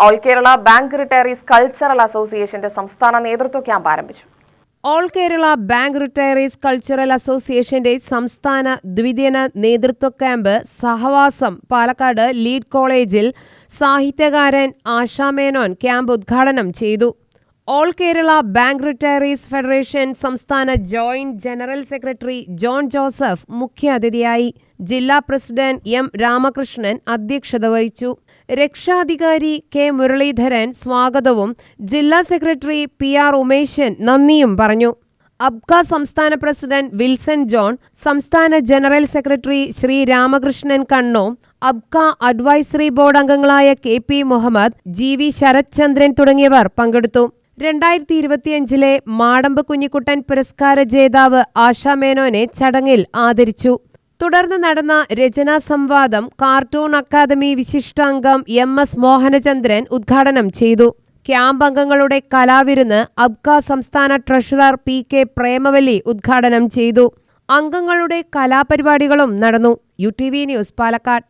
All Kerala bank retirees cultural അസോസിയേഷന്റെ സംസ്ഥാന നേതൃത്വ ക്യാമ്പ് ആരംഭിച്ചു. All Kerala bank retirees cultural അസോസിയേഷന്റെ സംസ്ഥാന ദ്വിദിന നേതൃത്വ ക്യാമ്പ് സഹവാസം പാലക്കാട് ലീഡ് കോളേജിൽ സാഹിത്യകാരൻ ആശാ മേനോൻ ക്യാമ്പ് ഉദ്ഘാടനം ചെയ്തു. All Kerala bank retirees federation സംസ്ഥാന joint general secretary John Joseph മുഖ്യാതിഥിയായി. ജില്ലാ പ്രസിഡന്റ് എം രാമകൃഷ്ണൻ അധ്യക്ഷത വഹിച്ചു. രക്ഷാധികാരി കെ മുരളീധരൻ സ്വാഗതവും ജില്ലാ സെക്രട്ടറി പി ആർ ഉമേശൻ നന്ദിയും പറഞ്ഞു. അബ്ക സംസ്ഥാന പ്രസിഡന്റ് വിൽസൺ ജോൺ, സംസ്ഥാന ജനറൽ സെക്രട്ടറി ശ്രീ രാമകൃഷ്ണൻ കണ്ണോം, അബ്ക അഡ്വൈസറി ബോർഡ് അംഗങ്ങളായ K P Muhammad, G V Sarathchandran തുടങ്ങിയവർ പങ്കെടുത്തു. 2025 മാടമ്പ് കുഞ്ഞിക്കുട്ടൻ പുരസ്കാര ജേതാവ് ആശാ മേനോനെ ചടങ്ങിൽ ആദരിച്ചു. തുടർന്ന് നടന്ന രചനാ സംവാദം കാർട്ടൂൺ അക്കാദമി വിശിഷ്ടാംഗം MS മോഹനചന്ദ്രൻ ഉദ്ഘാടനം ചെയ്തു. ക്യാമ്പ് അംഗങ്ങളുടെ കലാവിരുന്ന് അബ്ക സംസ്ഥാന ട്രഷറർ PK പ്രേമവല്ലി ഉദ്ഘാടനം ചെയ്തു. അംഗങ്ങളുടെ കലാപരിപാടികളും നടന്നു. UTV news Palakkad.